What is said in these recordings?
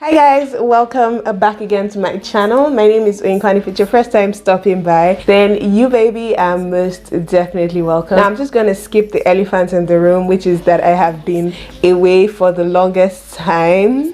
Hi guys, welcome back again to my channel. My name is Oyinkwan. If it's your first time stopping by, then you baby are most definitely welcome. Now I'm just going to skip the elephant in the room, which is that I have been away for the longest time.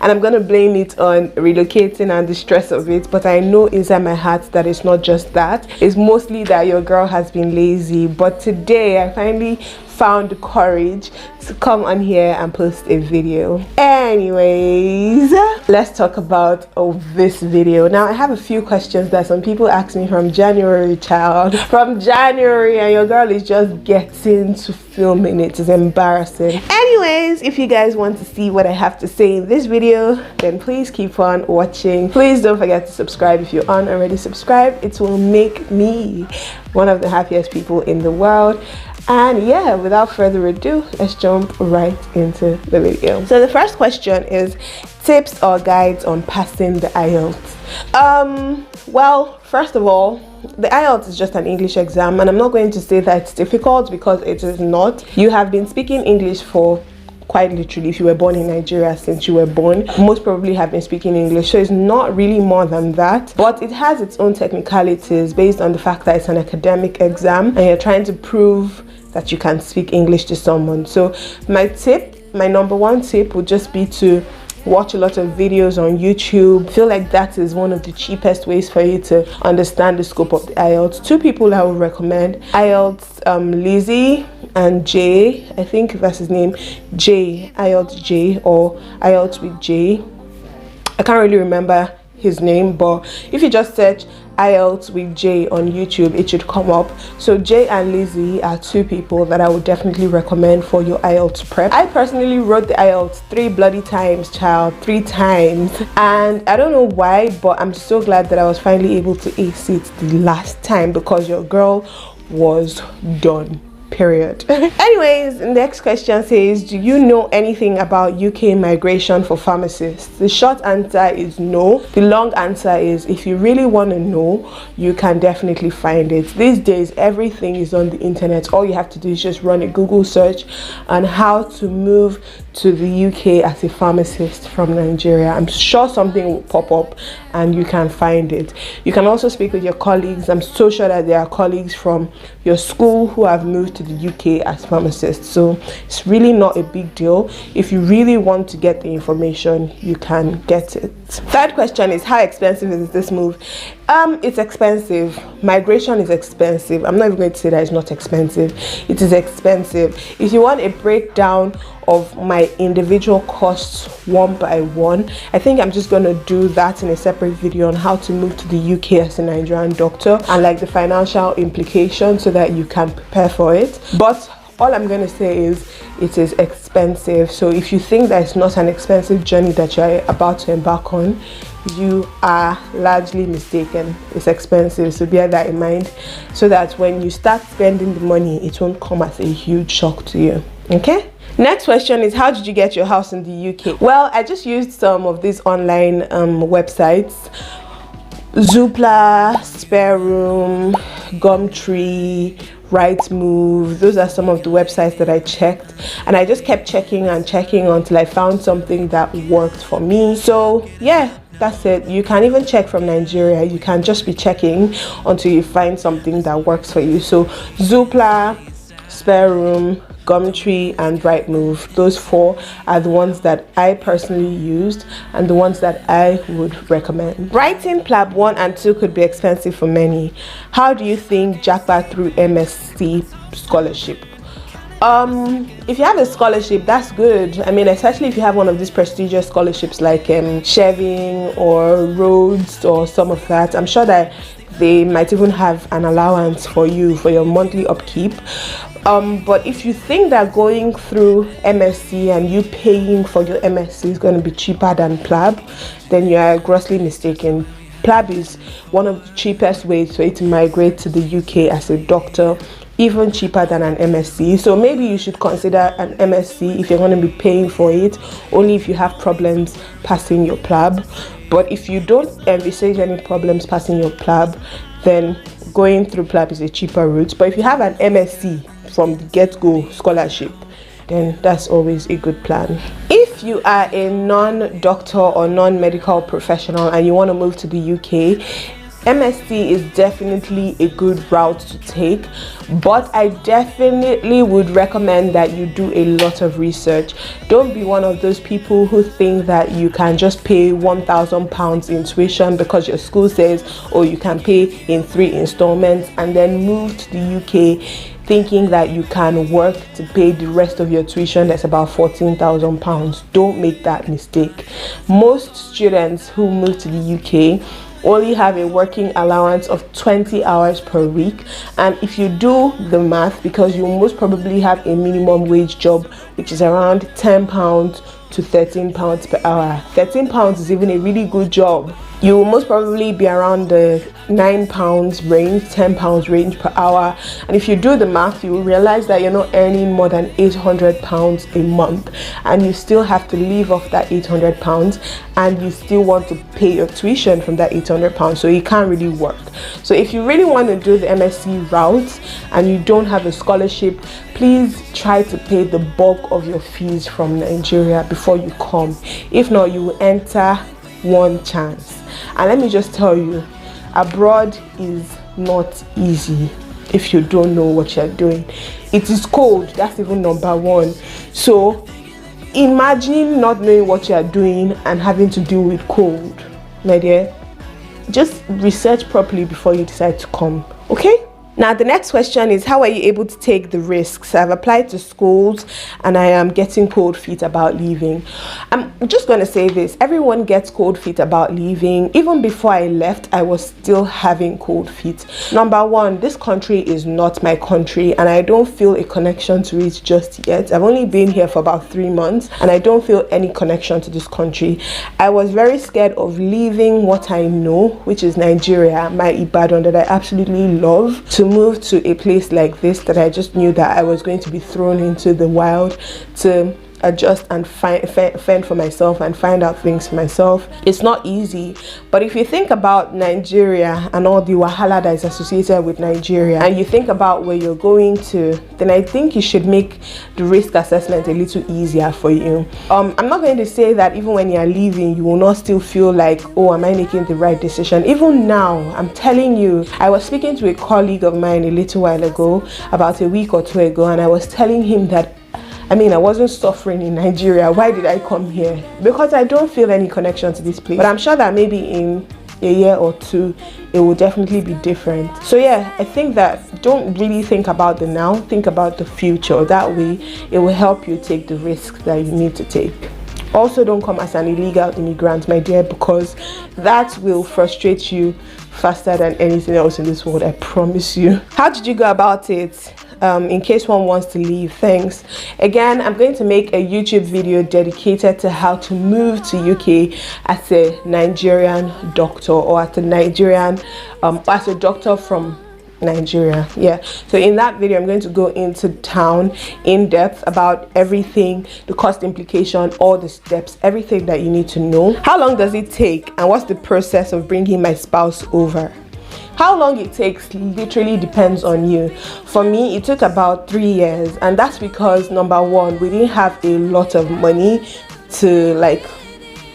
And I'm going to blame it on relocating and the stress of it, but I know inside my heart that it's not just that. It's mostly that your girl has been lazy. But today I finally found the courage to come on here and post a video. Anyways, let's talk about this video. Now I have a few questions that some people asked me from January, child. From January, and your girl is just getting to filming it. It's embarrassing. Anyways, if you guys want to see what I have to say in this video, then please keep on watching. Please don't forget to subscribe if you aren't already subscribed. It will make me one of the happiest people in the world. And yeah, without further ado, let's jump right into the video. So the first question is tips or guides on passing the IELTS. Well, first of all, the IELTS is just an English exam, and I'm not going to say that it's difficult, because it is not. You have been speaking English for quite literally, if you were born in Nigeria, since you were born, most probably have been speaking English, so it's not really more than that. But it has its own technicalities based on the fact that it's an academic exam and you're trying to prove that you can speak English to someone. So my number one tip would just be to watch a lot of videos on YouTube. I feel like that is one of the cheapest ways for you to understand the scope of the IELTS. Two people I would recommend: IELTS Lizzie and Jay, I think that's his name, Jay, IELTS Jay, or IELTS with Jay. I can't really remember his name, but if you just search IELTS with Jay on YouTube, it should come up. So Jay and Lizzie are two people that I would definitely recommend for your IELTS prep. I personally wrote the IELTS 3 bloody times, child, 3 times, and I don't know why, but I'm so glad that I was finally able to ace it the last time, because your girl was done. Period. Anyways, next question says, do you know anything about UK migration for pharmacists? The short answer is no. The long answer is, if you really want to know, you can definitely find it. These days everything is on the internet. All you have to do is just run a Google search on how to move to the UK as a pharmacist from Nigeria. I'm sure something will pop up and you can find it. You can also speak with your colleagues. I'm so sure that there are colleagues from your school who have moved to the UK as pharmacists, so it's really not a big deal. If you really want to get the information, you can get it. Third question is, how expensive is this move? It's expensive. Migration is expensive. I'm not even going to say that it's not expensive. It is expensive. If you want a breakdown of my individual costs one by one, I think I'm just going to do that in a separate video on how to move to the UK as a Nigerian doctor, and like the financial implications, so that you can prepare for it. But all I'm going to say is it is expensive. So if you think that it's not an expensive journey that you're about to embark on, you are largely mistaken. It's expensive, so bear that in mind, so that when you start spending the money, it won't come as a huge shock to you. Okay? Next question is, how did you get your house in the UK? Well, I just used some of these online websites: Zoopla, Spare Room, Gumtree, Rightmove. Those are some of the websites that I checked, and I just kept checking and checking until I found something that worked for me. So yeah, that's it. You can even check from Nigeria. You can just be checking until you find something that works for you. So Zoopla, Spare Room, Gumtree, and Rightmove, those 4 are the ones that I personally used and the ones that I would recommend. Writing Plab 1 and 2 could be expensive for many. How do you think japa through MSc scholarship? If you have a scholarship, that's good. I mean, especially if you have one of these prestigious scholarships like Sheving or Rhodes or some of that, I'm sure that they might even have an allowance for you for your monthly upkeep. But if you think that going through MSc and you paying for your MSc is going to be cheaper than Plab, then you are grossly mistaken. Plab is one of the cheapest ways for you to migrate to the UK as a doctor, even cheaper than an MSc. So maybe you should consider an MSc if you're going to be paying for it, only if you have problems passing your Plab. But if you don't envisage any problems passing your Plab, then going through Plab is a cheaper route. But if you have an MSc from the get-go scholarship, then that's always a good plan. If you are a non-doctor or non-medical professional and you want to move to the UK, MSc is definitely a good route to take, but I definitely would recommend that you do a lot of research. Don't be one of those people who think that you can just pay £1,000 in tuition because your school says, or you can pay in 3 installments, and then move to the UK thinking that you can work to pay the rest of your tuition. That's about £14,000. Don't make that mistake. Most students who move to the UK only have a working allowance of 20 hours per week, and if you do the math, because you most probably have a minimum wage job which is around £10 to £13 per hour. £13 is even a really good job. You will most probably be around the £9 range, £10 range per hour, and if you do the math, you will realize that you're not earning more than £800 a month, and you still have to live off that £800, and you still want to pay your tuition from that £800, so you can't really work. So if you really want to do the MSc route and you don't have a scholarship, please try to pay the bulk of your fees from Nigeria before you come. If not, you will enter one chance. And let me just tell you, abroad is not easy if you don't know what you're doing. It is cold, that's even number one. So imagine not knowing what you're doing and having to deal with cold. My dear, just research properly before you decide to come, okay? Now the next question is, how are you able to take the risks? I've applied to schools and I am getting cold feet about leaving. I'm just going to say this, everyone gets cold feet about leaving. Even before I left, I was still having cold feet. Number one, this country is not my country and I don't feel a connection to it just yet. I've only been here for about 3 months and I don't feel any connection to this country. I was very scared of leaving what I know, which is Nigeria, my Ibadan that I absolutely love, to move to a place like this that I just knew that I was going to be thrown into the wild to adjust and fend for myself and find out things for myself. It's not easy, but if you think about Nigeria and all the wahala that is associated with Nigeria, and you think about where you're going to, then I think you should make the risk assessment a little easier for you. I'm not going to say that even when you're leaving you will not still feel like, oh, am I making the right decision? Even now, I'm telling you, I was speaking to a colleague of mine a little while ago, about a week or 2 ago, and I was telling him that I wasn't suffering in Nigeria. Why did I come here? Because I don't feel any connection to this place. But I'm sure that maybe in a year or 2, it will definitely be different. So yeah, I think that don't really think about the now, think about the future. That way, it will help you take the risks that you need to take. Also, don't come as an illegal immigrant, my dear, because that will frustrate you faster than anything else in this world, I promise you. How did you go about it? In case one wants to leave, thanks. Again, I'm going to make a YouTube video dedicated to how to move to UK as a Nigerian doctor, or as a Nigerian, as a doctor from Nigeria. Yeah, so in that video I'm going to go into town in depth about everything, the cost implication, all the steps, everything that you need to know. How long does it take, and what's the process of bringing my spouse over? How long it takes literally depends on you. For me, it took about 3 years, and that's because number one, we didn't have a lot of money to like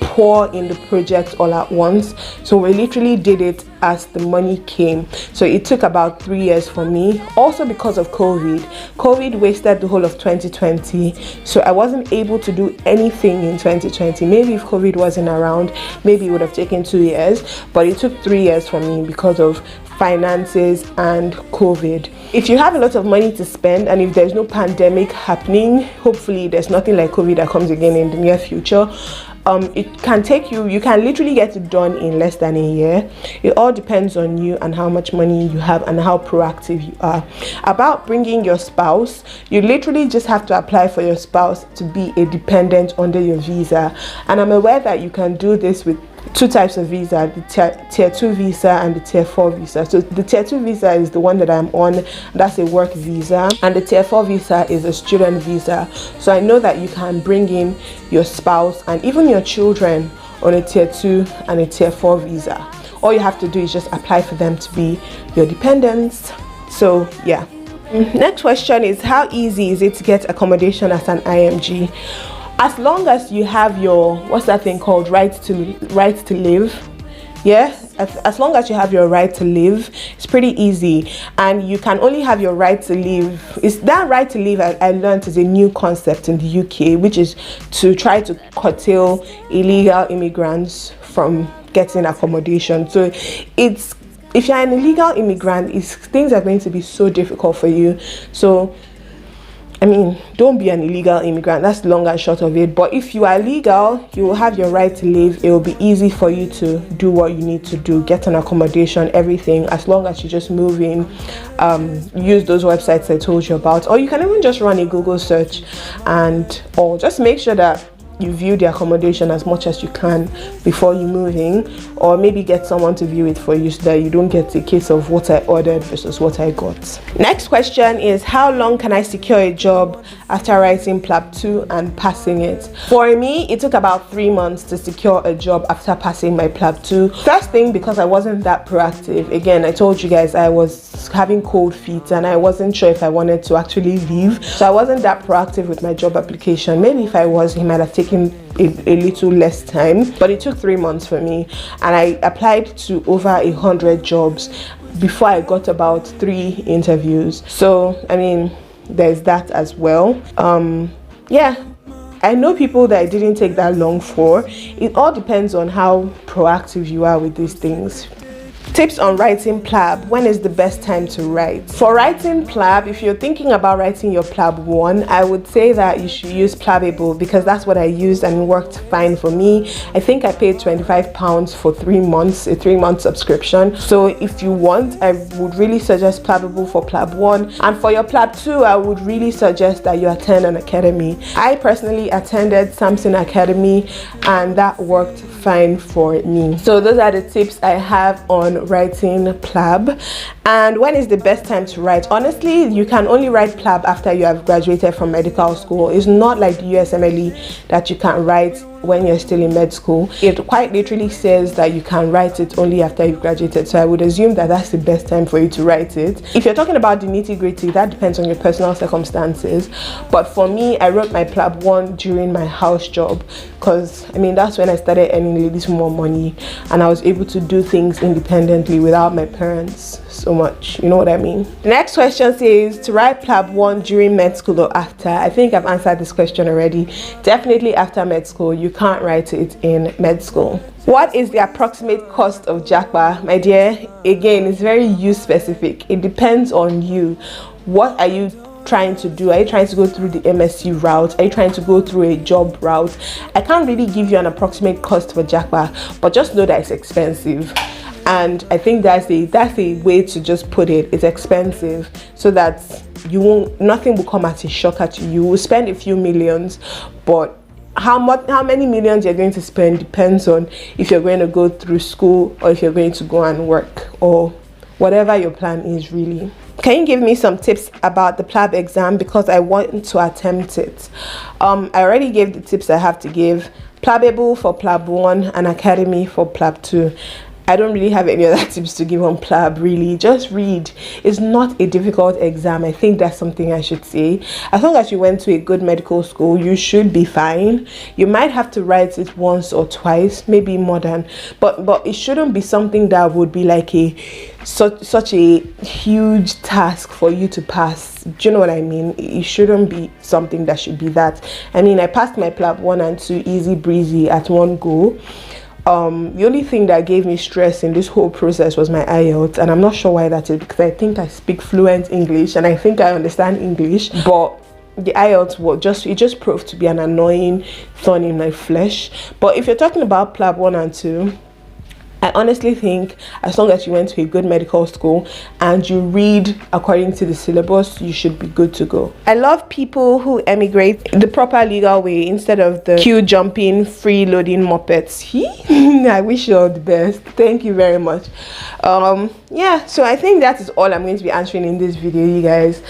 pour in the project all at once, so we literally did it as the money came. So it took about 3 years for me. Also because of COVID wasted the whole of 2020, so I wasn't able to do anything in 2020. Maybe if COVID wasn't around, maybe it would have taken 2 years, but it took 3 years for me because of finances and COVID. If you have a lot of money to spend and if there's no pandemic happening, hopefully there's nothing like COVID that comes again in the near future, it can take you can literally get it done in less than a year. It all depends on you and how much money you have and how proactive you are. About bringing your spouse, you literally just have to apply for your spouse to be a dependent under your visa, and I'm aware that you can do this with 2 types of visa, the tier 2 visa and the tier 4 visa. So the tier 2 visa is the one that I'm on, that's a work visa, and the tier 4 visa is a student visa. So I know that you can bring in your spouse and even your children on a tier 2 and a tier 4 visa. All you have to do is just apply for them to be your dependents. So yeah, Next question is, how easy is it to get accommodation as an IMG? As long as you have your, what's that thing called, right to live. Yeah, as long as you have your right to live, it's pretty easy. And you can only have your right to live. It's that right to live I learned is a new concept in the UK, which is to try to curtail illegal immigrants from getting accommodation. So it's, if you're an illegal immigrant, things are going to be so difficult for you. So I mean, don't be an illegal immigrant. That's the long and short of it. But if you are legal, you will have your right to live. It will be easy for you to do what you need to do, get an accommodation, everything, as long as you just move in, use those websites I told you about. Or you can even just run a Google search or just make sure that you view the accommodation as much as you can before you move in, or maybe get someone to view it for you so that you don't get a case of what I ordered versus what I got. Next question is, how long can I secure a job after writing Plab 2 and passing it? For me, it took about 3 months to secure a job after passing my Plab 2. First thing, because I wasn't that proactive. Again, I told you guys I was having cold feet and I wasn't sure if I wanted to actually leave, so I wasn't that proactive with my job application. Maybe if I was, he might have taken a little less time, but it took 3 months for me, and I applied to over 100 jobs before I got about 3 interviews. So I mean, there's that as well. Yeah, I know people that it didn't take that long for. It all depends on how proactive you are with these things. Tips on writing Plab. When is the best time to write? For writing Plab, if you're thinking about writing your Plab 1, I would say that you should use Plabable, because that's what I used and it worked fine for me. I think I paid £25 for 3 months, a 3-month subscription. So if you want, I would really suggest Plabable for Plab 1. And for your Plab 2, I would really suggest that you attend an academy. I personally attended Samson Academy and that worked fine for me. So those are the tips I have on writing Plab. And when is the best time to write? Honestly, you can only write Plab after you have graduated from medical school. It's not like the USMLE that you can write when you're still in med school. It quite literally says that you can write it only after you've graduated, so I would assume that that's the best time for you to write it. If you're talking about the nitty-gritty, that depends on your personal circumstances, but for me, I wrote my Plab 1 during my house job, because I mean, that's when I started earning a little more money and I was able to do things independently without my parents so much, you know what I mean. The next question says, to write Plab 1 during med school or after? I think I've answered this question already. Definitely after med school. You can't write it in med school. What is the approximate cost of japa? My dear, again, it's very you specific. It depends on you. What are you trying to do? Are you trying to go through the MSc route? Are you trying to go through a job route? I can't really give you an approximate cost for japa, but just know that it's expensive. And I think that's a way to just put it. It's expensive, so that nothing will come as a shocker to you. You will spend a few millions, but how many millions you're going to spend depends on if you're going to go through school or if you're going to go and work, or whatever your plan is really. Can you give me some tips about the Plab exam, because I want to attempt it? I already gave the tips I have to give. Plabable for Plab 1 and Academy for Plab 2. I don't really have any other tips to give on Plab, really. Just read. It's not a difficult exam. I think that's something I should say. As long as you went to a good medical school, you should be fine. You might have to write it once or twice, maybe more than, but it shouldn't be something that would be like such a huge task for you to pass. Do you know what I mean? It shouldn't be something that should be that. I mean, I passed my Plab 1 and 2 easy breezy at one go. The only thing that gave me stress in this whole process was my IELTS, and I'm not sure why that is, because I think I speak fluent English and I think I understand English, but the IELTS just proved to be an annoying thorn in my flesh. But if you're talking about Plab 1 and 2, I honestly think as long as you went to a good medical school and you read according to the syllabus, you should be good to go. I love people who emigrate the proper legal way instead of the queue jumping, freeloading muppets. I wish you all the best. Thank you very much. Yeah, so I think that is all I'm going to be answering in this video, you guys.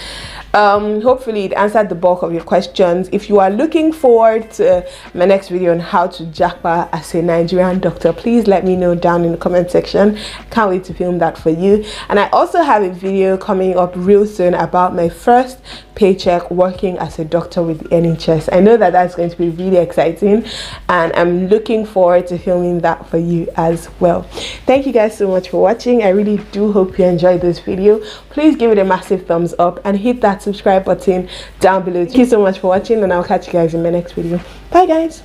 Hopefully it answered the bulk of your questions. If you are looking forward to my next video on how to japa as a Nigerian doctor, please let me know down in the comment section. Can't wait to film that for you. And I also have a video coming up real soon about my first paycheck working as a doctor with the NHS. I know that that's going to be really exciting, and I'm looking forward to filming that for you as well. Thank you guys so much for watching. I really do hope you enjoyed this video. Please give it a massive thumbs up and hit that subscribe button down below. Thank you so much for watching, and I'll catch you guys in my next video. Bye guys.